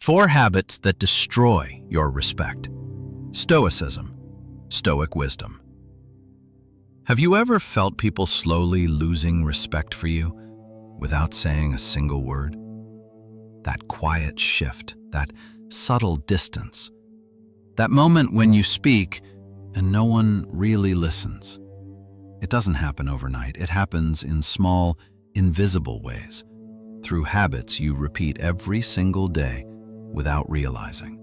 4 habits that destroy your respect. Stoicism, Stoic Wisdom. Have you ever felt people slowly losing respect for you without saying a single word? That quiet shift, that subtle distance, that moment when you speak and no one really listens. It doesn't happen overnight. It happens in small, invisible ways, through habits you repeat every single day without realizing.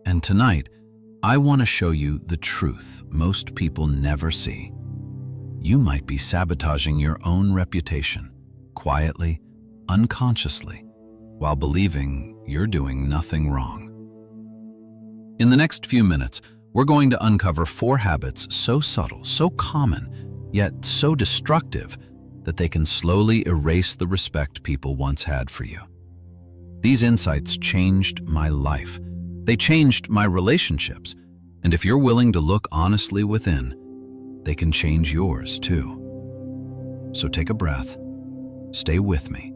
And tonight, I want to show you the truth most people never see. You might be sabotaging your own reputation, quietly, unconsciously, while believing you're doing nothing wrong. In the next few minutes, we're going to uncover 4 habits so subtle, so common, yet so destructive that they can slowly erase the respect people once had for you. These insights changed my life. They changed my relationships. And if you're willing to look honestly within, they can change yours too. So take a breath. Stay with me.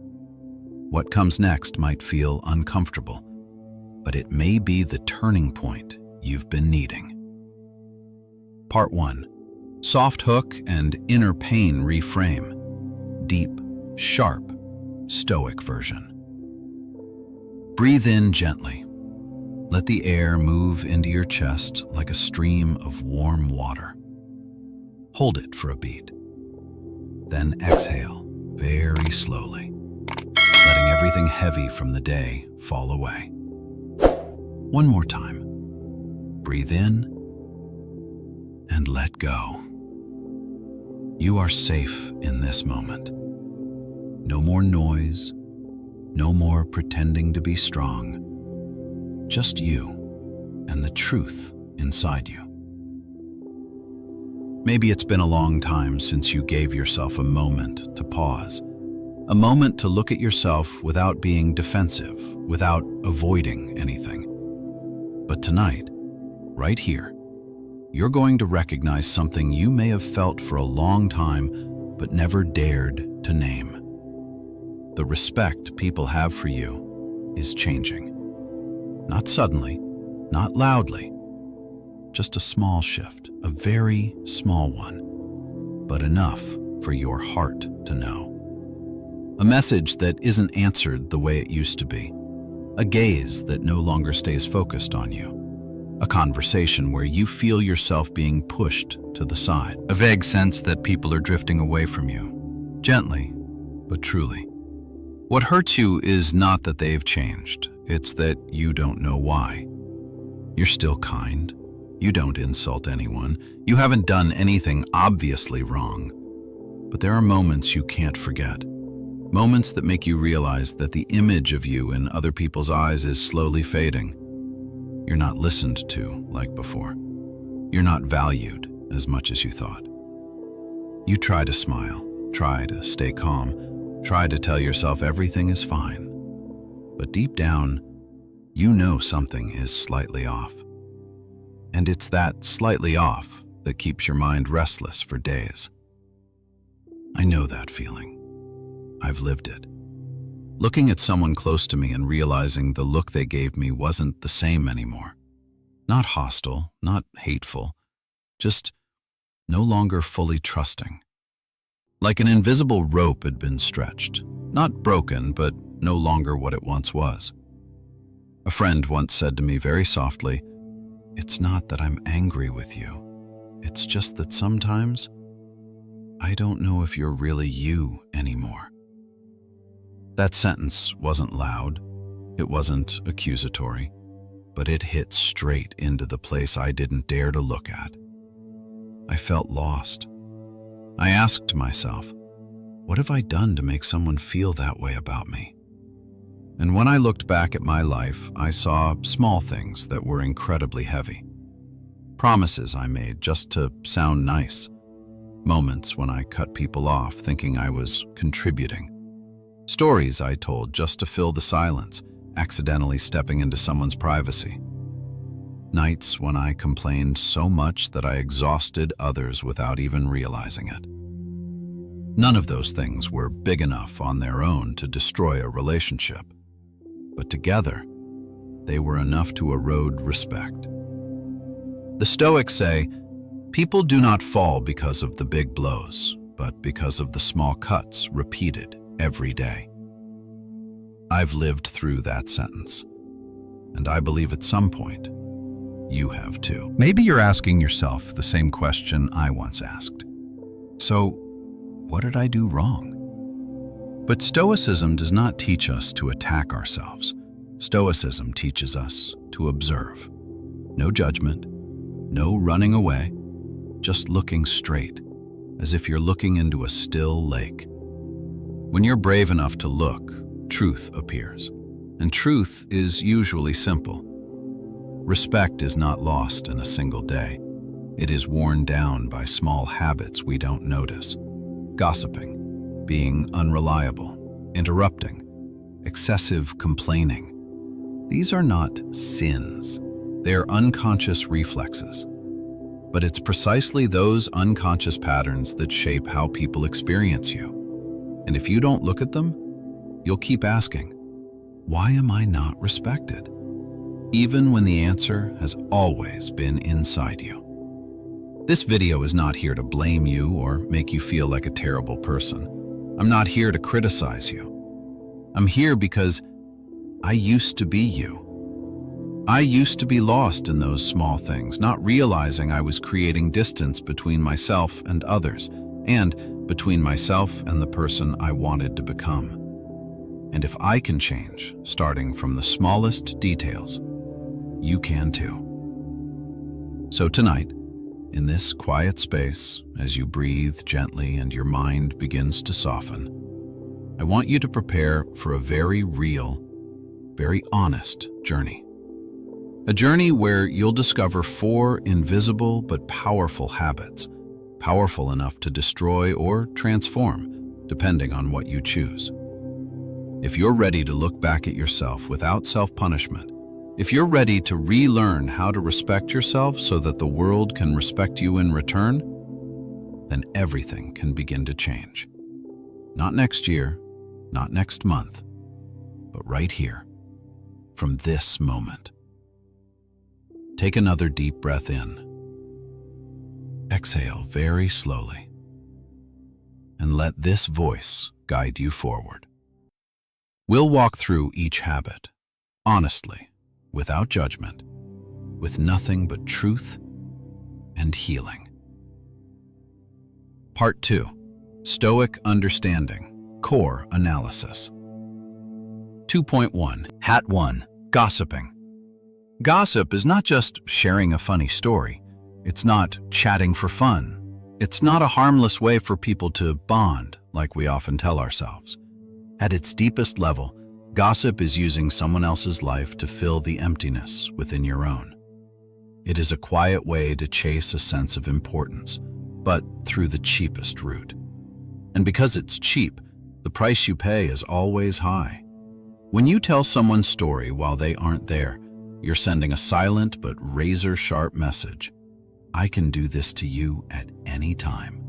What comes next might feel uncomfortable, but it may be the turning point you've been needing. Part 1. Soft hook and inner pain reframe. Deep, sharp, stoic version. Breathe in gently. Let the air move into your chest like a stream of warm water. Hold it for a beat. Then exhale very slowly, letting everything heavy from the day fall away. One more time. Breathe in and let go. You are safe in this moment. No more noise, no more pretending to be strong. Just you and the truth inside you. Maybe it's been a long time since you gave yourself a moment to pause, a moment to look at yourself without being defensive, without avoiding anything. But tonight, right here, you're going to recognize something you may have felt for a long time but never dared to name. The respect people have for you is changing. Not suddenly, not loudly, just a small shift, a very small one, but enough for your heart to know. A message that isn't answered the way it used to be, a gaze that no longer stays focused on you, a conversation where you feel yourself being pushed to the side, a vague sense that people are drifting away from you, gently but truly. What hurts you is not that they've changed, it's that you don't know why. You're still kind. You don't insult anyone. You haven't done anything obviously wrong. But there are moments you can't forget. Moments that make you realize that the image of you in other people's eyes is slowly fading. You're not listened to like before. You're not valued as much as you thought. You try to smile, try to stay calm, try to tell yourself everything is fine. But deep down, you know something is slightly off. And it's that slightly off that keeps your mind restless for days. I know that feeling. I've lived it. Looking at someone close to me and realizing the look they gave me wasn't the same anymore. Not hostile, not hateful, just no longer fully trusting. Like an invisible rope had been stretched, not broken, but no longer what it once was. A friend once said to me very softly, "It's not that I'm angry with you. It's just that sometimes I don't know if you're really you anymore." That sentence wasn't loud, it wasn't accusatory, but it hit straight into the place I didn't dare to look at. I felt lost. I asked myself, what have I done to make someone feel that way about me? And when I looked back at my life, I saw small things that were incredibly heavy. Promises I made just to sound nice. Moments when I cut people off thinking I was contributing. Stories I told just to fill the silence, accidentally stepping into someone's privacy. Nights when I complained so much that I exhausted others without even realizing it. None of those things were big enough on their own to destroy a relationship. But together, they were enough to erode respect. The Stoics say, people do not fall because of the big blows, but because of the small cuts repeated every day. I've lived through that sentence, and I believe at some point, you have too. Maybe you're asking yourself the same question I once asked. So, what did I do wrong? But Stoicism does not teach us to attack ourselves. Stoicism teaches us to observe. No judgment, no running away, just looking straight, as if you're looking into a still lake. When you're brave enough to look, truth appears. And truth is usually simple. Respect is not lost in a single day. It is worn down by small habits we don't notice. Gossiping, being unreliable, interrupting, excessive complaining. These are not sins. They are unconscious reflexes. But it's precisely those unconscious patterns that shape how people experience you. And if you don't look at them, you'll keep asking, why am I not respected? Even when the answer has always been inside you. This video is not here to blame you or make you feel like a terrible person. I'm not here to criticize you. I'm here because I used to be you. I used to be lost in those small things, not realizing I was creating distance between myself and others, and between myself and the person I wanted to become. And if I can change, starting from the smallest details, you can too. So tonight, in this quiet space, as you breathe gently and your mind begins to soften, I want you to prepare for a very real, very honest journey. A journey where you'll discover 4 invisible but powerful habits, powerful enough to destroy or transform, depending on what you choose. If you're ready to look back at yourself without self-punishment, if you're ready to relearn how to respect yourself so that the world can respect you in return, then everything can begin to change. Not next year, not next month, but right here, from this moment. Take another deep breath in. Exhale very slowly, and let this voice guide you forward. We'll walk through each habit, honestly, without judgment, with nothing but truth and healing. Part 2. Stoic Understanding, Core Analysis. 2.1. Hat 1. Gossiping. Gossip is not just sharing a funny story. It's not chatting for fun. It's not a harmless way for people to bond, like we often tell ourselves. At its deepest level, gossip is using someone else's life to fill the emptiness within your own. It is a quiet way to chase a sense of importance, but through the cheapest route. And because it's cheap, the price you pay is always high. When you tell someone's story while they aren't there, you're sending a silent but razor-sharp message. I can do this to you at any time.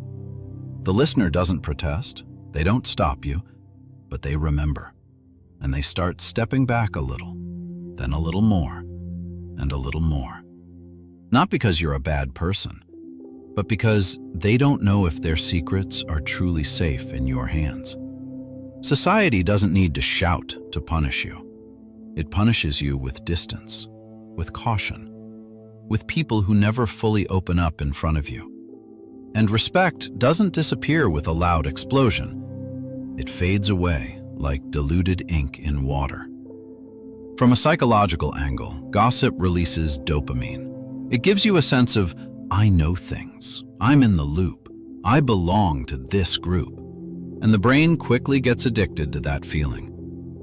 The listener doesn't protest, they don't stop you, but they remember, and they start stepping back a little, then a little more, and a little more. Not because you're a bad person, but because they don't know if their secrets are truly safe in your hands. Society doesn't need to shout to punish you. It punishes you with distance, with caution, with people who never fully open up in front of you. And respect doesn't disappear with a loud explosion. It fades away like diluted ink in water. From a psychological angle, gossip releases dopamine. It gives you a sense of, I know things, I'm in the loop, I belong to this group. And the brain quickly gets addicted to that feeling.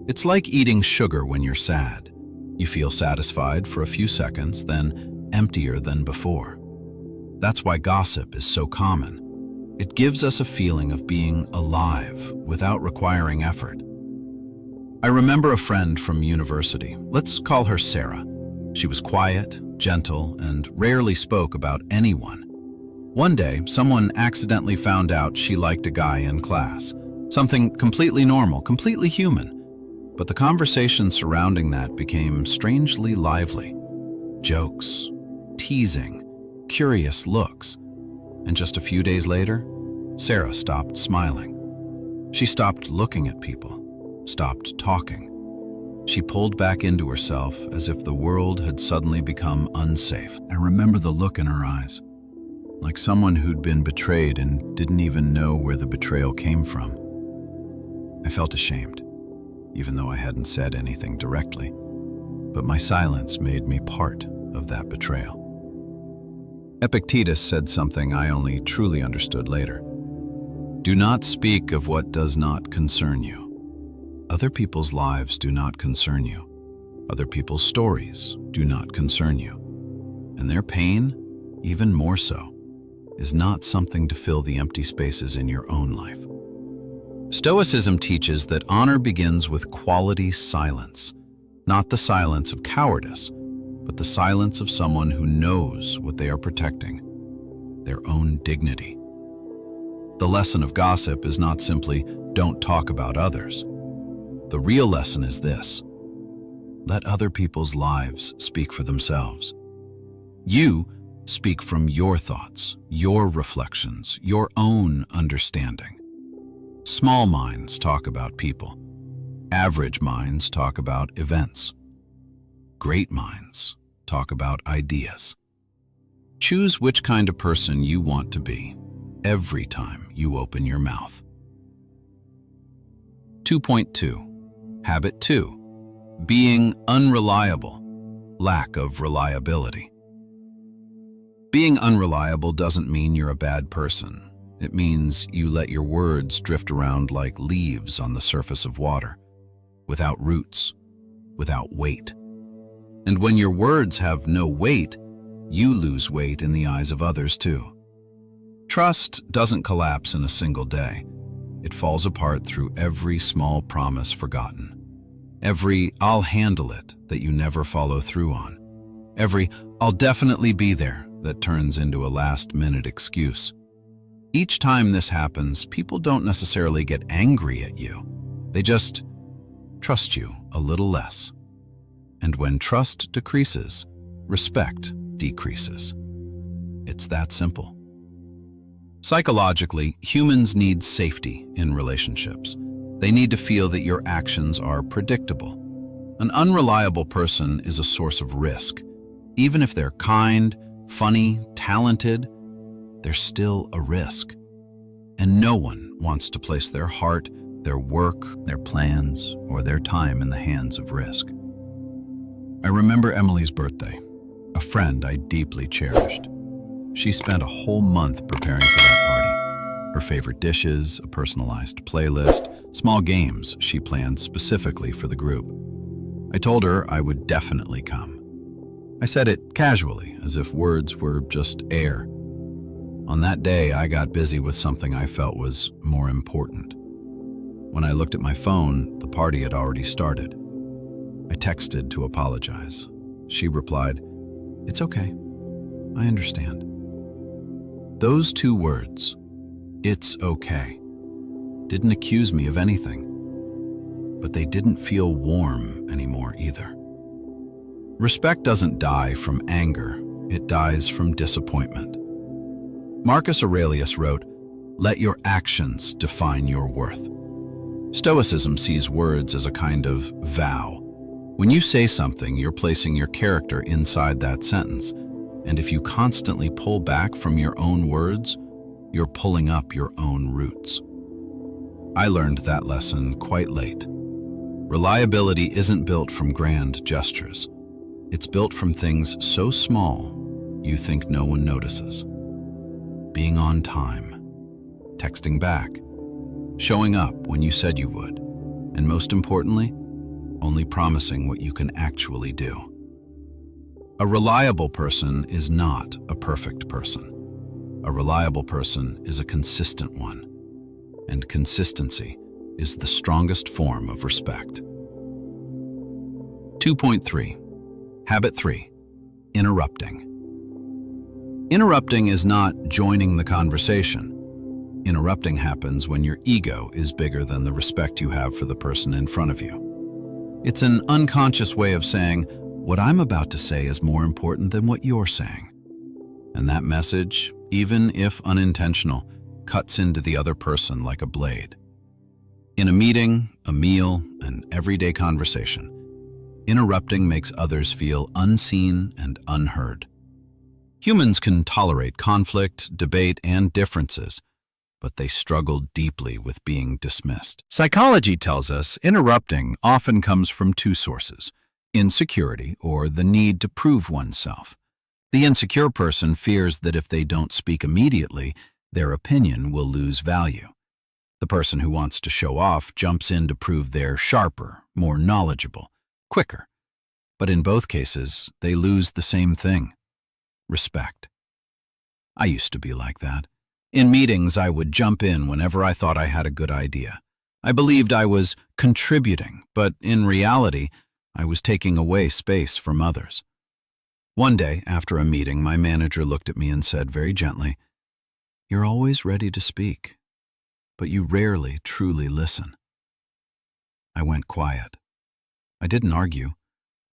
It's like eating sugar when you're sad. You feel satisfied for a few seconds, then emptier than before. That's why gossip is so common. It gives us a feeling of being alive without requiring effort. I remember a friend from university. Let's call her Sarah. She was quiet, gentle, and rarely spoke about anyone. One day, someone accidentally found out she liked a guy in class. Something completely normal, completely human. But the conversation surrounding that became strangely lively. Jokes, teasing, curious looks. And just a few days later, Sarah stopped smiling. She stopped looking at people, stopped talking. She pulled back into herself as if the world had suddenly become unsafe. I remember the look in her eyes, like someone who'd been betrayed and didn't even know where the betrayal came from. I felt ashamed, even though I hadn't said anything directly, but my silence made me part of that betrayal. Epictetus said something I only truly understood later. Do not speak of what does not concern you. Other people's lives do not concern you. Other people's stories do not concern you. And their pain, even more so, is not something to fill the empty spaces in your own life. Stoicism teaches that honor begins with quality silence, not the silence of cowardice, but the silence of someone who knows what they are protecting, their own dignity. The lesson of gossip is not simply, don't talk about others. The real lesson is this: let other people's lives speak for themselves. You speak from your thoughts, your reflections, your own understanding. Small minds talk about people. Average minds talk about events. Great minds talk about ideas. Choose which kind of person you want to be every time you open your mouth. 2.2. Habit 2. Being unreliable. Lack of reliability. Being unreliable doesn't mean you're a bad person. It means you let your words drift around like leaves on the surface of water, without roots, without weight. And when your words have no weight, you lose weight in the eyes of others too. Trust doesn't collapse in a single day. It falls apart through every small promise forgotten. Every "I'll handle it" that you never follow through on. Every "I'll definitely be there" that turns into a last-minute excuse. Each time this happens, people don't necessarily get angry at you. They just trust you a little less. And when trust decreases, respect decreases. It's that simple. Psychologically, humans need safety in relationships. They need to feel that your actions are predictable. An unreliable person is a source of risk. Even if they're kind, funny, talented, they're still a risk. And no one wants to place their heart, their work, their plans, or their time in the hands of risk. I remember Emily's birthday, a friend I deeply cherished. She spent a whole month preparing for that party. Her favorite dishes, a personalized playlist, small games she planned specifically for the group. I told her I would definitely come. I said it casually, as if words were just air. On that day, I got busy with something I felt was more important. When I looked at my phone, the party had already started. I texted to apologize. She replied, "It's okay. I understand." Those two words, "it's okay," didn't accuse me of anything, but they didn't feel warm anymore either. Respect doesn't die from anger, it dies from disappointment. Marcus Aurelius wrote, "Let your actions define your worth." Stoicism sees words as a kind of vow. When you say something, you're placing your character inside that sentence. And if you constantly pull back from your own words, you're pulling up your own roots. I learned that lesson quite late. Reliability isn't built from grand gestures. It's built from things so small you think no one notices. Being on time, texting back, showing up when you said you would, and most importantly, only promising what you can actually do. A reliable person is not a perfect person. A reliable person is a consistent one, and consistency is the strongest form of respect. 2.3. Habit 3. Interrupting. Interrupting is not joining the conversation. Interrupting happens when your ego is bigger than the respect you have for the person in front of you. It's an unconscious way of saying, what I'm about to say is more important than what you're saying. And that message, even if unintentional, cuts into the other person like a blade. In a meeting, a meal, an everyday conversation, interrupting makes others feel unseen and unheard. Humans can tolerate conflict, debate, and differences, but they struggle deeply with being dismissed. Psychology tells us interrupting often comes from two sources: insecurity, or the need to prove oneself. The insecure person fears that if they don't speak immediately, their opinion will lose value. The person who wants to show off jumps in to prove they're sharper, more knowledgeable, quicker. But in both cases, they lose the same thing: respect. I used to be like that. In meetings, I would jump in whenever I thought I had a good idea. I believed I was contributing, but in reality, I was taking away space from others. One day, after a meeting, my manager looked at me and said very gently, "You're always ready to speak, but you rarely truly listen." I went quiet. I didn't argue,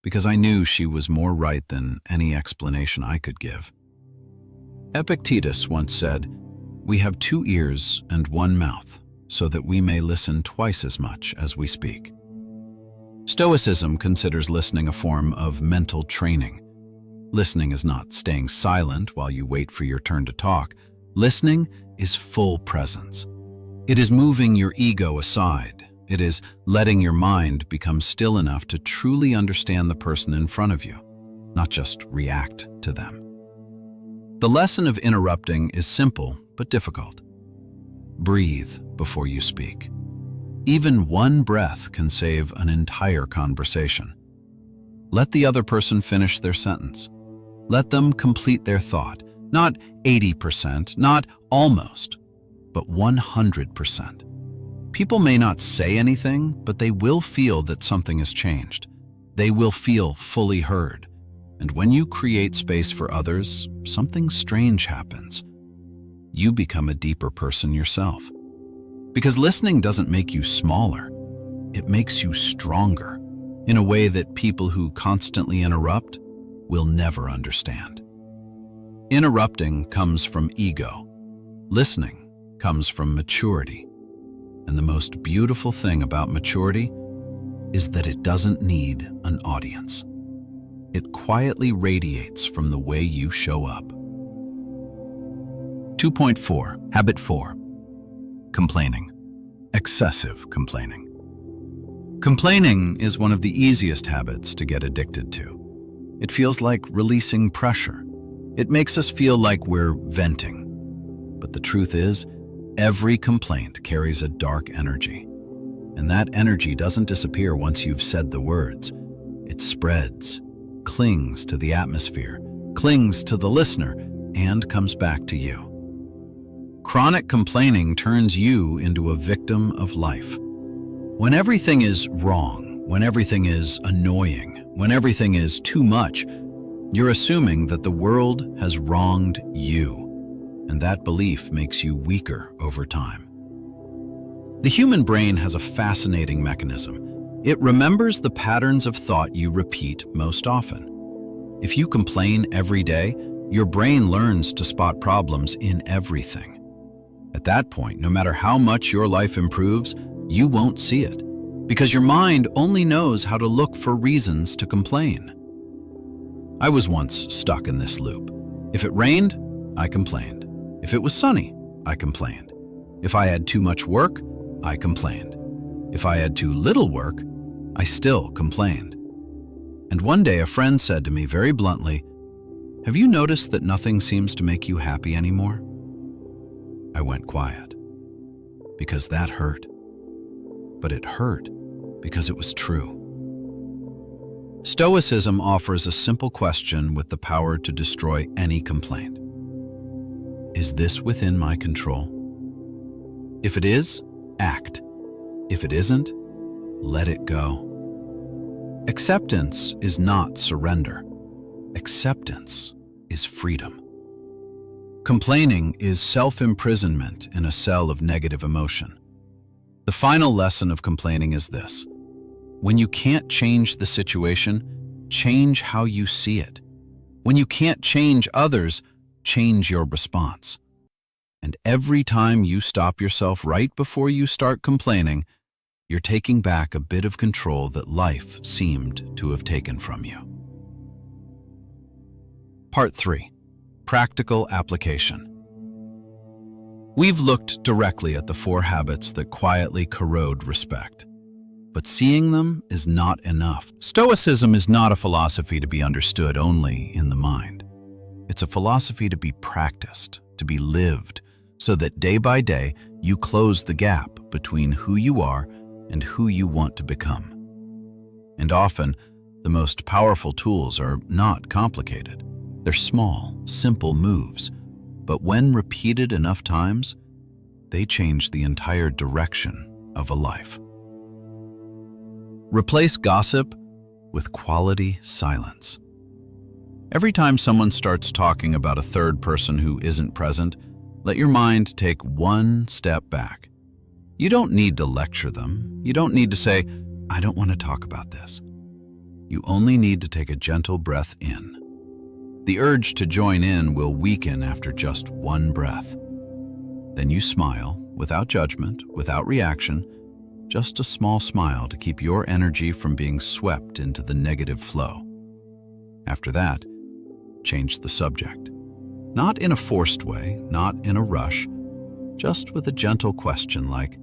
because I knew she was more right than any explanation I could give. Epictetus once said, "We have 2 ears and 1 mouth, so that we may listen twice as much as we speak." Stoicism considers listening a form of mental training. Listening is not staying silent while you wait for your turn to talk. Listening is full presence. It is moving your ego aside. It is letting your mind become still enough to truly understand the person in front of you, not just react to them. The lesson of interrupting is simple but difficult. Breathe before you speak. Even one breath can save an entire conversation. Let the other person finish their sentence. Let them complete their thought, not 80%, not almost, but 100%. People may not say anything, but they will feel that something has changed. They will feel fully heard. And when you create space for others, something strange happens. You become a deeper person yourself. Because listening doesn't make you smaller, it makes you stronger, in a way that people who constantly interrupt will never understand. Interrupting comes from ego. Listening comes from maturity. And the most beautiful thing about maturity is that it doesn't need an audience. It quietly radiates from the way you show up. 2.4. Habit 4. Complaining. Excessive complaining. Complaining is one of the easiest habits to get addicted to. It feels like releasing pressure. It makes us feel like we're venting. But the truth is, every complaint carries a dark energy. And that energy doesn't disappear once you've said the words. It spreads, clings to the atmosphere, clings to the listener, and comes back to you. Chronic complaining turns you into a victim of life. When everything is wrong, when everything is annoying, when everything is too much, you're assuming that the world has wronged you, and that belief makes you weaker over time. The human brain has a fascinating mechanism. It remembers the patterns of thought you repeat most often. If you complain every day, your brain learns to spot problems in everything. At that point, no matter how much your life improves, you won't see it, because your mind only knows how to look for reasons to complain. I was once stuck in this loop. If it rained, I complained. If it was sunny, I complained. If I had too much work, I complained. If I had too little work, I still complained. And one day a friend said to me very bluntly, "Have you noticed that nothing seems to make you happy anymore?" I went quiet, because that hurt. But it hurt because it was true. Stoicism offers a simple question with the power to destroy any complaint. Is this within my control? If it is, act. If it isn't, let it go. Acceptance is not surrender. Acceptance is freedom. Complaining is self-imprisonment in a cell of negative emotion. The final lesson of complaining is this: When you can't change the situation, change how you see it. When you can't change others, change your response. And every time you stop yourself right before you start complaining, you're taking back a bit of control that life seemed to have taken from you. Part 3. Practical application. We've looked directly at the 4 habits that quietly corrode respect. But seeing them is not enough. Stoicism is not a philosophy to be understood only in the mind. It's a philosophy to be practiced, to be lived, so that day by day you close the gap between who you are and who you want to become. And often, the most powerful tools are not complicated. They're small, simple moves, but when repeated enough times, they change the entire direction of a life. Replace gossip with quality silence. Every time someone starts talking about a third person who isn't present, let your mind take one step back. You don't need to lecture them. You don't need to say, "I don't want to talk about this." You only need to take a gentle breath in. The urge to join in will weaken after just one breath. Then you smile, without judgment, without reaction, just a small smile to keep your energy from being swept into the negative flow. After that, change the subject. Not in a forced way, not in a rush, just with a gentle question like,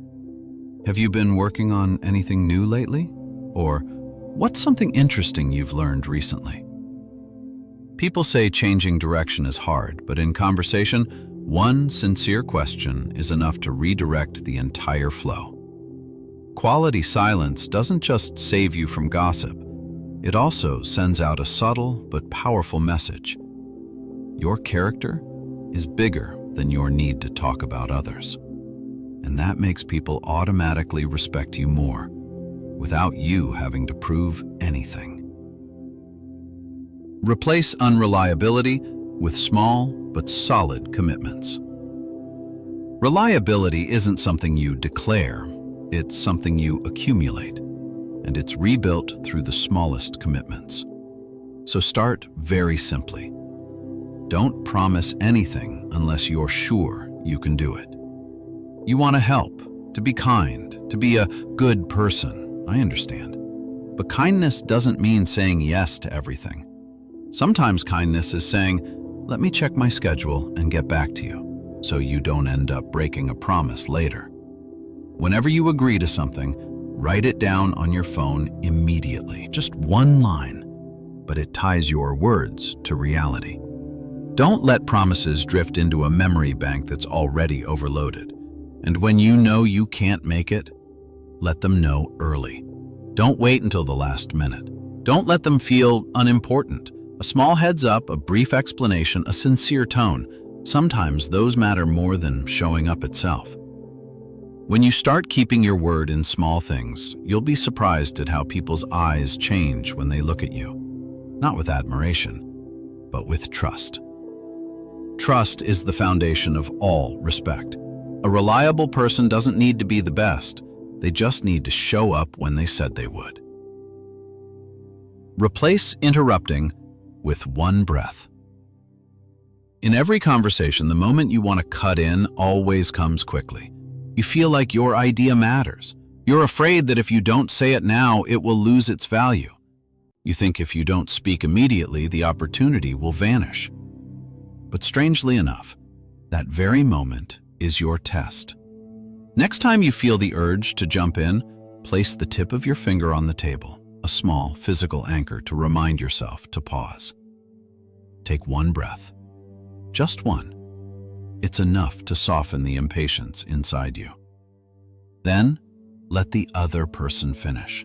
"Have you been working on anything new lately?" Or, "What's something interesting you've learned recently?" People say changing direction is hard, but in conversation, one sincere question is enough to redirect the entire flow. Quality silence doesn't just save you from gossip. It also sends out a subtle but powerful message. Your character is bigger than your need to talk about others. And that makes people automatically respect you more, without you having to prove anything. Replace unreliability with small but solid commitments. Reliability isn't something you declare. It's something you accumulate, and it's rebuilt through the smallest commitments. So start very simply. Don't promise anything unless you're sure you can do it. You want to help, to be kind, to be a good person. I understand. But kindness doesn't mean saying yes to everything. Sometimes kindness is saying, "Let me check my schedule and get back to you," so you don't end up breaking a promise later. Whenever you agree to something, write it down on your phone immediately. Just one line, but it ties your words to reality. Don't let promises drift into a memory bank that's already overloaded. And when you know you can't make it, let them know early. Don't wait until the last minute. Don't let them feel unimportant. A small heads up, a brief explanation, a sincere tone. Sometimes those matter more than showing up itself. When you start keeping your word in small things, you'll be surprised at how people's eyes change when they look at you. Not with admiration, but with trust. Trust is the foundation of all respect. A reliable person doesn't need to be the best. They just need to show up when they said they would. Replace interrupting with one breath. In every conversation, the moment you want to cut in always comes quickly. You feel like your idea matters. You're afraid that if you don't say it now, it will lose its value. You think if you don't speak immediately, the opportunity will vanish. But strangely enough, that very moment is your test. Next time you feel the urge to jump in, place the tip of your finger on the table, a small physical anchor to remind yourself to pause. Take one breath, just one. It's enough to soften the impatience inside you. Then, let the other person finish.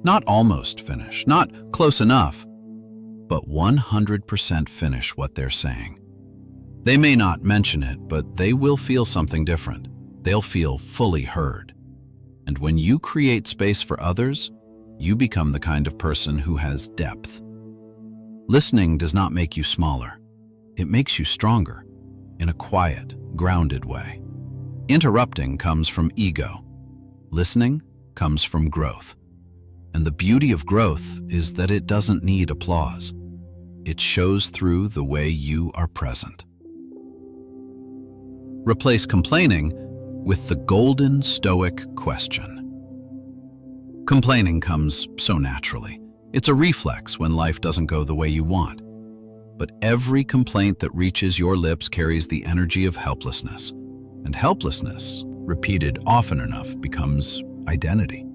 Not almost finish, not close enough, but 100% finish what they're saying. They may not mention it, but they will feel something different. They'll feel fully heard. And when you create space for others, you become the kind of person who has depth. Listening does not make you smaller. It makes you stronger. In a quiet, grounded way. Interrupting comes from ego. Listening comes from growth. And the beauty of growth is that it doesn't need applause. It shows through the way you are present. Replace complaining with the golden Stoic question. Complaining comes so naturally. It's a reflex when life doesn't go the way you want. But every complaint that reaches your lips carries the energy of helplessness. And helplessness, repeated often enough, becomes identity.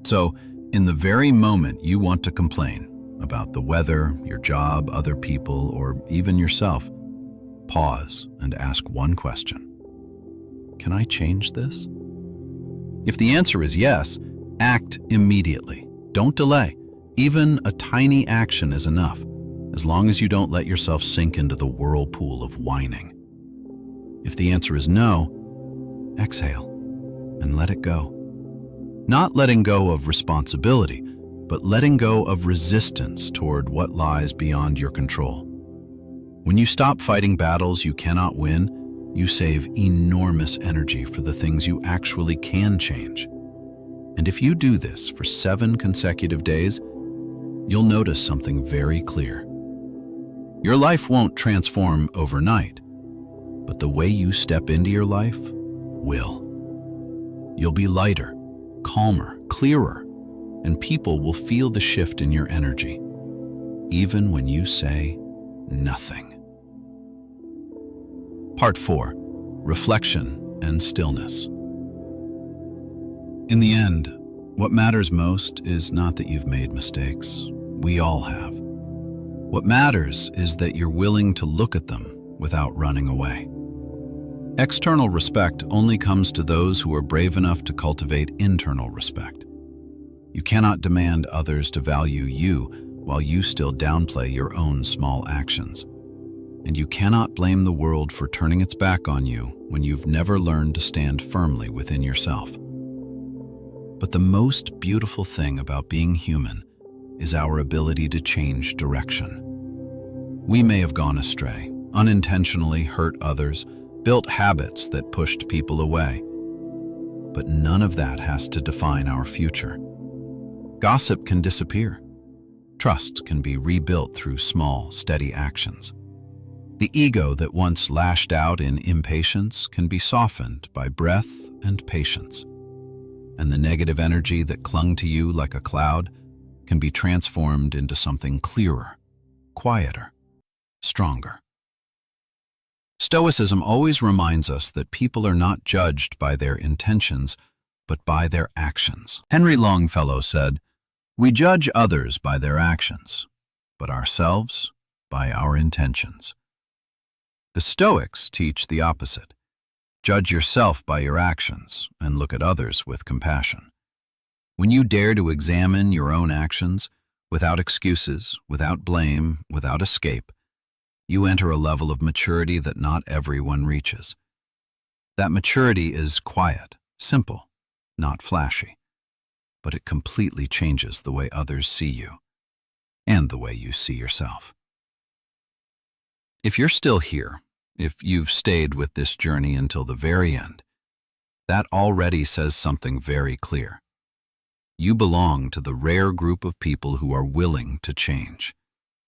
So, in the very moment you want to complain about the weather, your job, other people, or even yourself, pause and ask one question. Can I change this? If the answer is yes, act immediately. Don't delay. Even a tiny action is enough, as long as you don't let yourself sink into the whirlpool of whining. If the answer is no, exhale and let it go. Not letting go of responsibility, but letting go of resistance toward what lies beyond your control. When you stop fighting battles you cannot win, you save enormous energy for the things you actually can change. And if you do this for 7 consecutive days, you'll notice something very clear. Your life won't transform overnight, but the way you step into your life will. You'll be lighter, calmer, clearer, and people will feel the shift in your energy, even when you say nothing. Part 4. Reflection and stillness. In the end, what matters most is not that you've made mistakes. We all have. What matters is that you're willing to look at them without running away. External respect only comes to those who are brave enough to cultivate internal respect. You cannot demand others to value you while you still downplay your own small actions. And you cannot blame the world for turning its back on you when you've never learned to stand firmly within yourself. But the most beautiful thing about being human is our ability to change direction. We may have gone astray, unintentionally hurt others, built habits that pushed people away. But none of that has to define our future. Gossip can disappear. Trust can be rebuilt through small, steady actions. The ego that once lashed out in impatience can be softened by breath and patience. And the negative energy that clung to you like a cloud can be transformed into something clearer, quieter, stronger. Stoicism always reminds us that people are not judged by their intentions, but by their actions. Henry Longfellow said, "We judge others by their actions, but ourselves by our intentions." The Stoics teach the opposite. Judge yourself by your actions and look at others with compassion. When you dare to examine your own actions, without excuses, without blame, without escape, you enter a level of maturity that not everyone reaches. That maturity is quiet, simple, not flashy, but it completely changes the way others see you and the way you see yourself. If you're still here, if you've stayed with this journey until the very end, that already says something very clear. You belong to the rare group of people who are willing to change,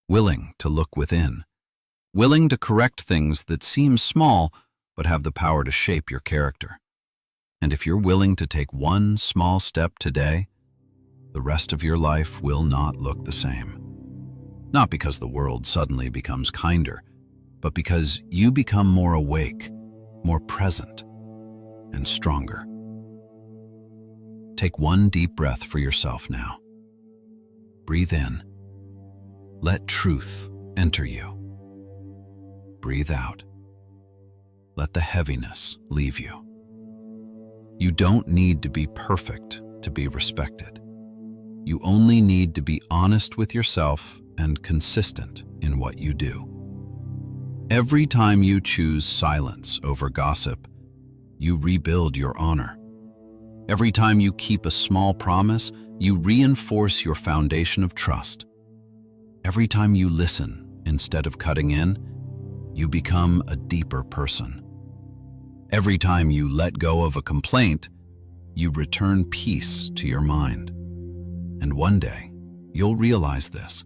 willing to look within, willing to correct things that seem small but have the power to shape your character. And if you're willing to take one small step today, the rest of your life will not look the same. Not because the world suddenly becomes kinder, but because you become more awake, more present, and stronger. Take one deep breath for yourself now. Breathe in. Let truth enter you. Breathe out. Let the heaviness leave you. You don't need to be perfect to be respected. You only need to be honest with yourself and consistent in what you do. Every time you choose silence over gossip, you rebuild your honor. Every time you keep a small promise, you reinforce your foundation of trust. Every time you listen instead of cutting in, you become a deeper person. Every time you let go of a complaint, you return peace to your mind. And one day, you'll realize this.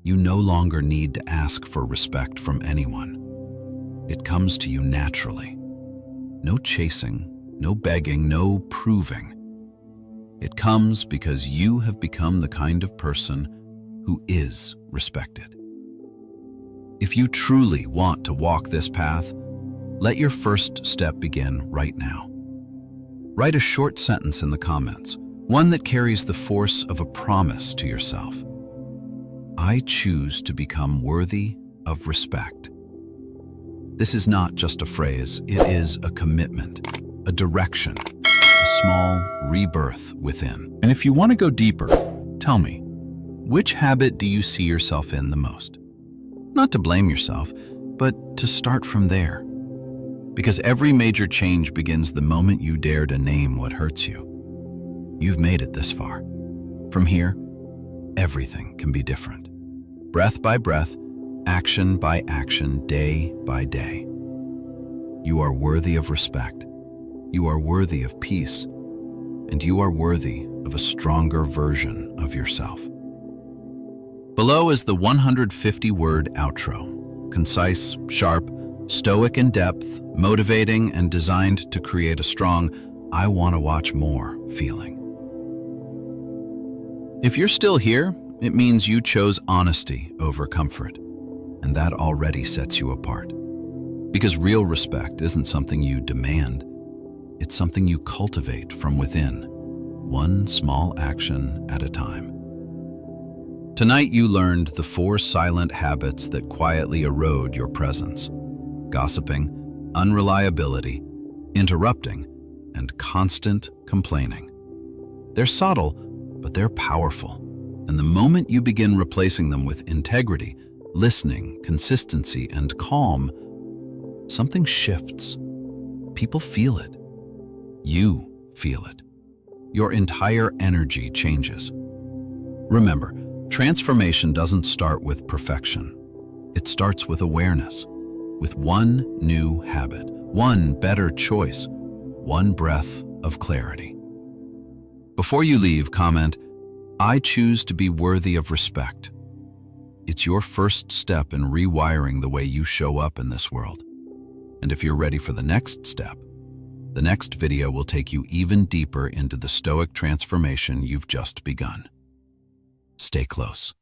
You no longer need to ask for respect from anyone. It comes to you naturally. No chasing, no begging, no proving. It comes because you have become the kind of person who is respected. If you truly want to walk this path, let your first step begin right now. Write a short sentence in the comments, one that carries the force of a promise to yourself. I choose to become worthy of respect. This is not just a phrase, it is a commitment, a direction, a small rebirth within. And if you want to go deeper, tell me, which habit do you see yourself in the most? Not to blame yourself, but to start from there. Because every major change begins the moment you dare to name what hurts you. You've made it this far. From here, everything can be different. Breath by breath, action by action, day by day. You are worthy of respect. You are worthy of peace. And you are worthy of a stronger version of yourself. Below is the 150-word outro. Concise, sharp, stoic in depth, motivating, and designed to create a strong, I want to watch more feeling. If you're still here, it means you chose honesty over comfort, and that already sets you apart. Because real respect isn't something you demand, it's something you cultivate from within, one small action at a time. Tonight you learned the 4 silent habits that quietly erode your presence: gossiping, unreliability, interrupting, and constant complaining. They're subtle, but they're powerful. And the moment you begin replacing them with integrity, listening, consistency, and calm, something shifts. People feel it. You feel it. Your entire energy changes. Remember, transformation doesn't start with perfection. It starts with awareness, with one new habit, one better choice, one breath of clarity. Before you leave, comment, I choose to be worthy of respect. It's your first step in rewiring the way you show up in this world. And if you're ready for the next step, the next video will take you even deeper into the Stoic transformation you've just begun. Stay close.